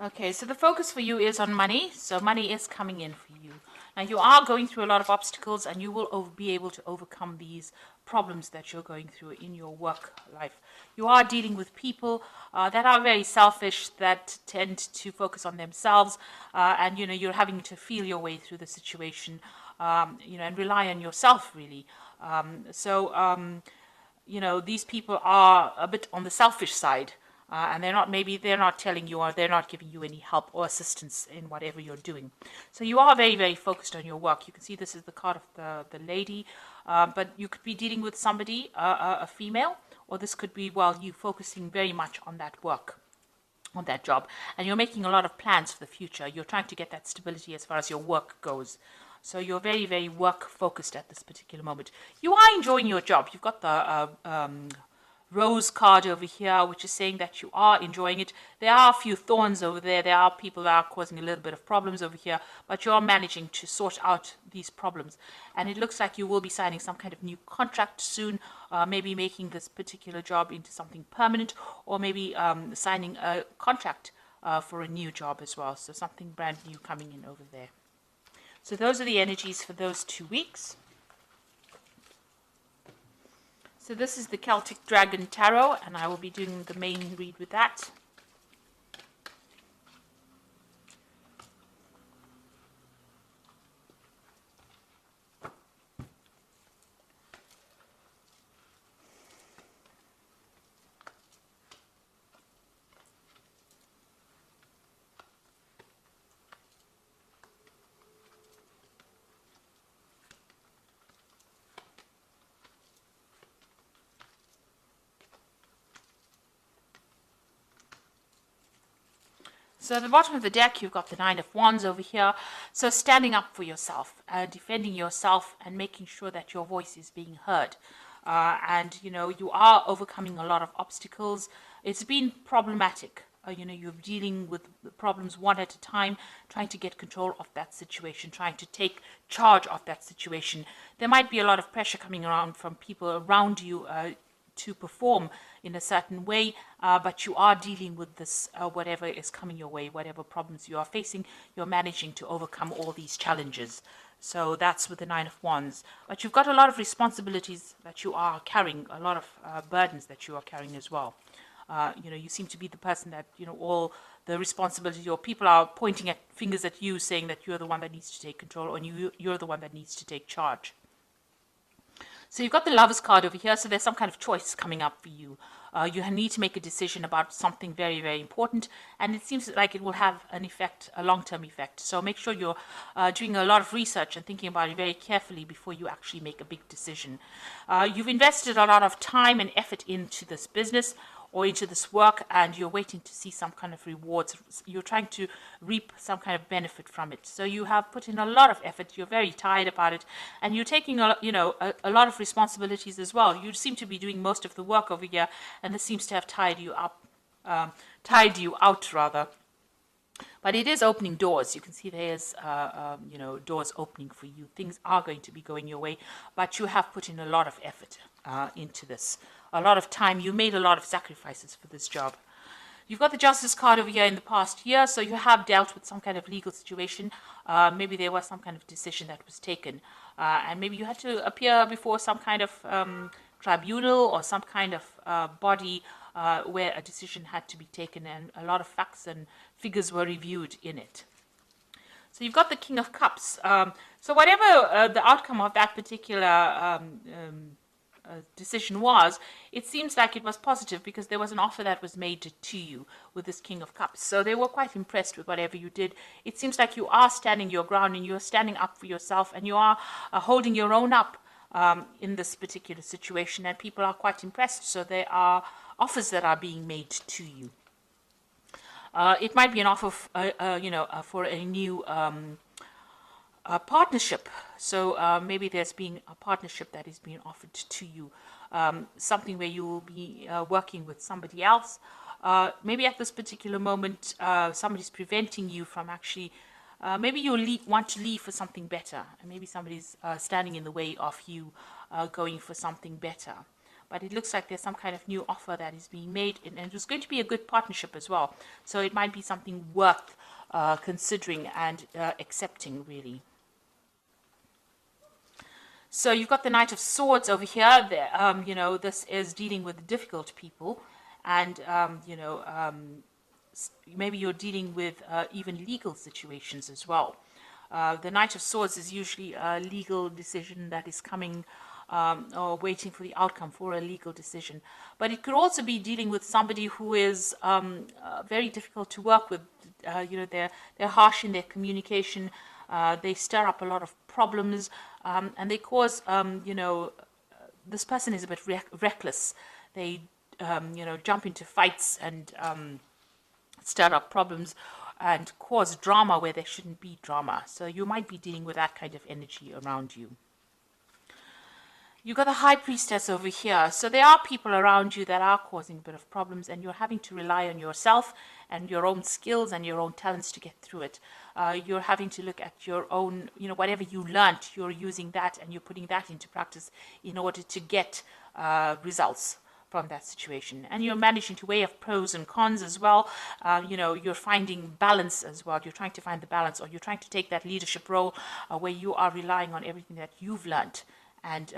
Okay, so the focus for you is on money. So money is coming in for you. Now you are going through a lot of obstacles, and you will be able to overcome these problems that you're going through in your work life. You are dealing with people that are very selfish, that tend to focus on themselves, and you're having to feel your way through the situation, and rely on yourself really. These people are a bit on the selfish side, and they're not telling you, or they're not giving you any help or assistance in whatever you're doing. So you are very, very focused on your work. You can see this is the card of the lady, but you could be dealing with somebody, a female, or this could be, well, you focusing very much on that work, on that job, and you're making a lot of plans for the future. You're trying to get that stability as far as your work goes. So you're very, very work focused at this particular moment. You are enjoying your job. You've got the rose card over here, which is saying that you are enjoying it. There are a few thorns over there. There are people that are causing a little bit of problems over here, but you're managing to sort out these problems. And it looks like you will be signing some kind of new contract soon, maybe making this particular job into something permanent, or maybe signing a contract for a new job as well. So something brand new coming in over there. So those are the energies for those 2 weeks. So this is the Celtic Dragon Tarot, and I will be doing the main read with that. So at the bottom of the deck, you've got the Nine of Wands over here. So standing up for yourself, defending yourself, and making sure that your voice is being heard. You are overcoming a lot of obstacles. It's been problematic. You're dealing with the problems one at a time, trying to get control of that situation, trying to take charge of that situation. There might be a lot of pressure coming around from people around you to perform in a certain way, but you are dealing with this, whatever is coming your way, whatever problems you are facing, you're managing to overcome all these challenges. So that's with the Nine of Wands. But you've got a lot of responsibilities that you are carrying, a lot of burdens that you are carrying as well. You seem to be the person that, all the responsibility, or people are pointing at fingers at you, saying that you're the one that needs to take control, or you're the one that needs to take charge. So you've got the Lovers card over here, so there's some kind of choice coming up for you. You need to make a decision about something very, very important, and it seems like it will have an effect, a long-term effect. So make sure you're doing a lot of research and thinking about it very carefully before you actually make a big decision. You've invested a lot of time and effort into this business or into this work, and you're waiting to see some kind of rewards. You're trying to reap some kind of benefit from it. So you have put in a lot of effort. You're very tired about it, and you're taking a lot of responsibilities as well. You seem to be doing most of the work over here, and this seems to have tired you out rather. But it is opening doors. You can see there's, doors opening for you. Things are going to be going your way, but you have put in a lot of effort into this. A lot of time. You made a lot of sacrifices for this job. You've got the Justice card over here in the past year, so you have dealt with some kind of legal situation. Maybe there was some kind of decision that was taken, and maybe you had to appear before some kind of tribunal or some kind of body where a decision had to be taken, and a lot of facts and figures were reviewed in it. So you've got the King of Cups. So whatever the outcome of that particular decision was, it seems like it was positive, because there was an offer that was made to you with this King of Cups. So they were quite impressed with whatever you did. It seems like you are standing your ground, and you're standing up for yourself, and you are holding your own up in this particular situation, and people are quite impressed. So there are offers that are being made to you. It might be an offer for a new partnership. So maybe there's been a partnership that is being offered to you, something where you will be working with somebody else. Maybe at this particular moment, somebody's preventing you from actually, maybe you want to leave for something better, and maybe somebody's standing in the way of you going for something better. but it looks like there's some kind of new offer that is being made, and it's going to be a good partnership as well. So it might be something worth considering and accepting, really. So you've got the Knight of Swords over here. This is dealing with difficult people, and maybe you're dealing with even legal situations as well. The Knight of Swords is usually a legal decision that is coming or waiting for the outcome for a legal decision. But it could also be dealing with somebody who is very difficult to work with. They're harsh in their communication. They stir up a lot of problems, and they cause, this person is a bit reckless. They, jump into fights and stir up problems and cause drama where there shouldn't be drama. So you might be dealing with that kind of energy around you. You've got the High Priestess over here. So there are people around you that are causing a bit of problems, and you're having to rely on yourself and your own skills and your own talents to get through it. You're having to look at your own, whatever you learned, you're using that and you're putting that into practice in order to get results from that situation. And you're managing to weigh up pros and cons as well. You're finding balance as well. You're trying to find the balance, or you're trying to take that leadership role where you are relying on everything that you've learned and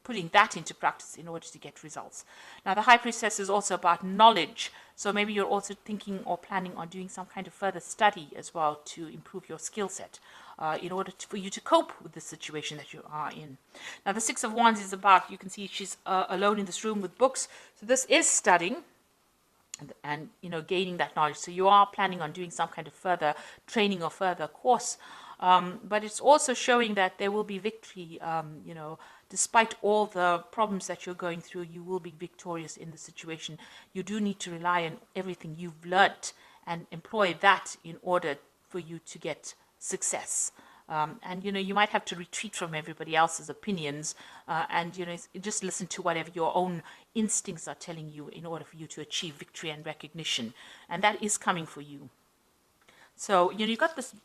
putting that into practice in order to get results. Now, the High Priestess is also about knowledge. So maybe you're also thinking or planning on doing some kind of further study as well to improve your skill set in order for you to cope with the situation that you are in. Now, the Six of Wands is about, you can see she's alone in this room with books. So this is studying and gaining that knowledge. So you are planning on doing some kind of further training or further course. But it's also showing that there will be victory, despite all the problems that you're going through, you will be victorious in the situation. You do need to rely on everything you've learnt and employ that in order for you to get success. And you might have to retreat from everybody else's opinions and just listen to whatever your own instincts are telling you in order for you to achieve victory and recognition. And that is coming for you. So, you've got this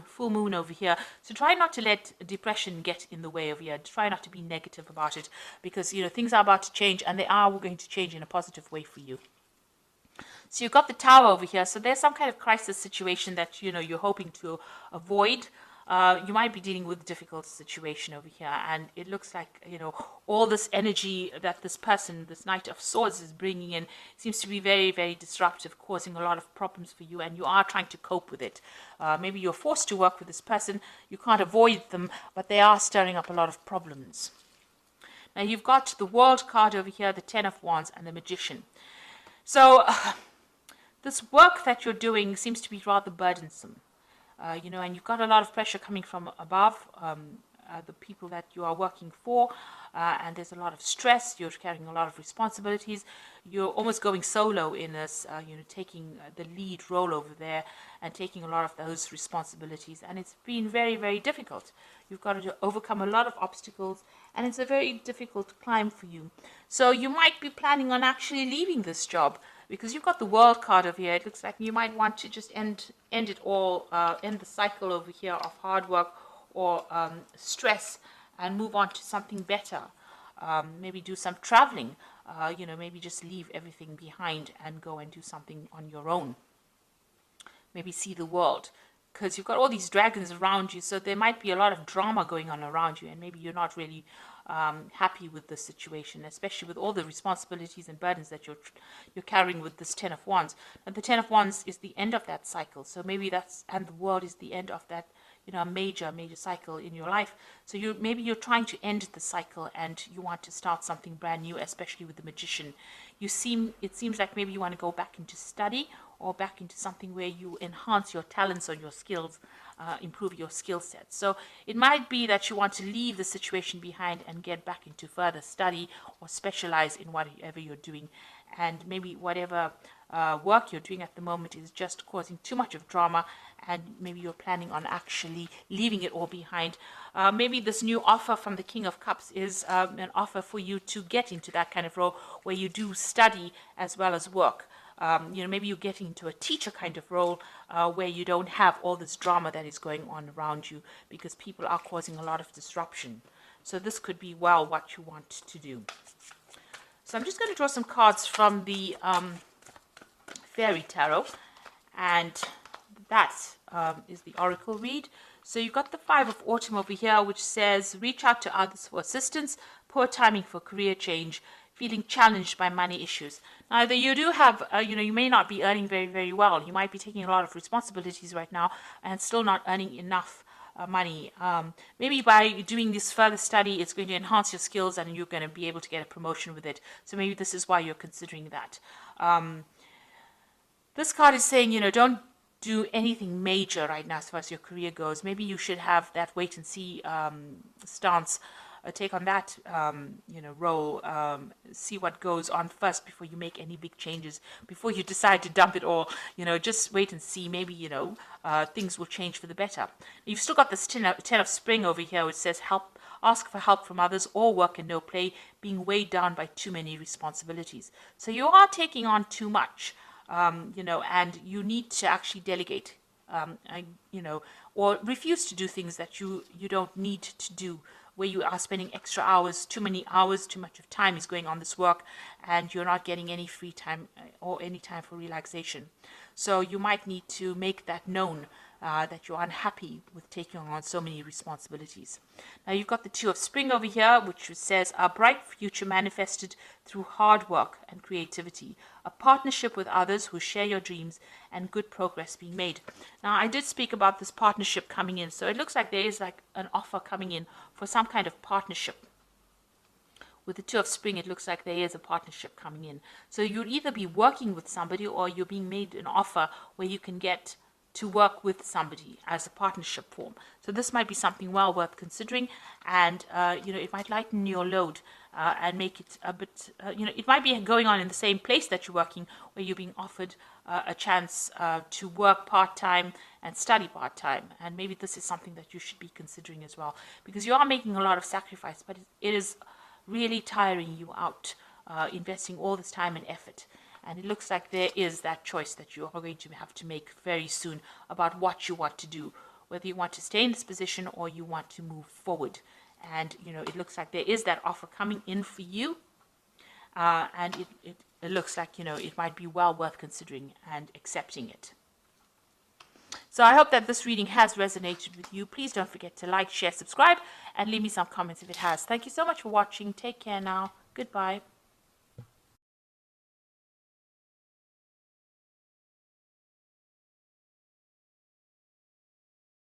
full moon over here. So try not to let depression get in the way over here. Try not to be negative about it, because, things are about to change, and they are going to change in a positive way for you. So you've got the Tower over here. So there's some kind of crisis situation that, you're hoping to avoid. You might be dealing with a difficult situation over here, and it looks like, all this energy that this person, this Knight of Swords, is bringing in seems to be very, very disruptive, causing a lot of problems for you, and you are trying to cope with it. Maybe you're forced to work with this person. You can't avoid them, but they are stirring up a lot of problems. Now, you've got the World card over here, the Ten of Wands, and the Magician. So this work that you're doing seems to be rather burdensome. And you've got a lot of pressure coming from above, the people that you are working for, and there's a lot of stress. You're carrying a lot of responsibilities. You're almost going solo in this, taking the lead role over there and taking a lot of those responsibilities. And it's been very, very difficult. You've got to overcome a lot of obstacles, and it's a very difficult climb for you. So you might be planning on actually leaving this job, because you've got the World card over here. It looks like you might want to just end it all, end the cycle over here of hard work or stress, and move on to something better. Maybe do some traveling, maybe just leave everything behind and go and do something on your own. Maybe see the world, because you've got all these dragons around you, so there might be a lot of drama going on around you, and maybe you're not really happy with the situation, especially with all the responsibilities and burdens that you're carrying with this Ten of Wands. And the Ten of Wands is the end of that cycle, so maybe and the world is the end of that, a major cycle in your life. So maybe you're trying to end the cycle and you want to start something brand new, especially with the Magician. It seems like maybe you want to go back into study or back into something where you enhance your talents or your skills, improve your skill set. So it might be that you want to leave the situation behind and get back into further study or specialize in whatever you're doing. And maybe whatever work you're doing at the moment is just causing too much of drama, and maybe you're planning on actually leaving it all behind. Maybe this new offer from the King of Cups is an offer for you to get into that kind of role where you do study as well as work. Maybe you're getting into a teacher kind of role where you don't have all this drama that is going on around you, because people are causing a lot of disruption. So this could be what you want to do. So I'm just going to draw some cards from the Fairy Tarot, and that is the Oracle read. So you've got the Five of Autumn over here, which says, reach out to others for assistance, poor timing for career change, feeling challenged by money issues. Now, you do have, you may not be earning very, very well. You might be taking a lot of responsibilities right now and still not earning enough money. Maybe by doing this further study, it's going to enhance your skills and you're going to be able to get a promotion with it. So maybe this is why you're considering that. This card is saying, don't do anything major right now as far as your career goes. Maybe you should have that wait and see stance, take on that, role, see what goes on first before you make any big changes, before you decide to dump it all. Just wait and see. Maybe, things will change for the better. You've still got this ten of Spring over here, which says help. Ask for help from others, or work and no play, being weighed down by too many responsibilities. So you are taking on too much. And you need to actually delegate, or refuse to do things that you don't need to do, where you are spending extra hours, too many hours, too much of time is going on this work, and you're not getting any free time or any time for relaxation. So you might need to make that known, that you're unhappy with taking on so many responsibilities. Now you've got the Two of Spring over here, which says a bright future manifested through hard work and creativity, a partnership with others who share your dreams, and good progress being made. Now I did speak about this partnership coming in, so it looks like there is like an offer coming in for some kind of partnership. With the Two of Spring, it looks like there is a partnership coming in. So you'll either be working with somebody, or you're being made an offer where you can get to work with somebody as a partnership form. So this might be something well worth considering, and it might lighten your load and make it a bit, it might be going on in the same place that you're working, where you're being offered a chance to work part-time and study part-time. And maybe this is something that you should be considering as well, because you are making a lot of sacrifice, but it is really tiring you out, investing all this time and effort. And it looks like there is that choice that you are going to have to make very soon about what you want to do, whether you want to stay in this position or you want to move forward. And, it looks like there is that offer coming in for you. And it looks like, it might be well worth considering and accepting it. So I hope that this reading has resonated with you. Please don't forget to like, share, subscribe, and leave me some comments if it has. Thank you so much for watching. Take care now. Goodbye.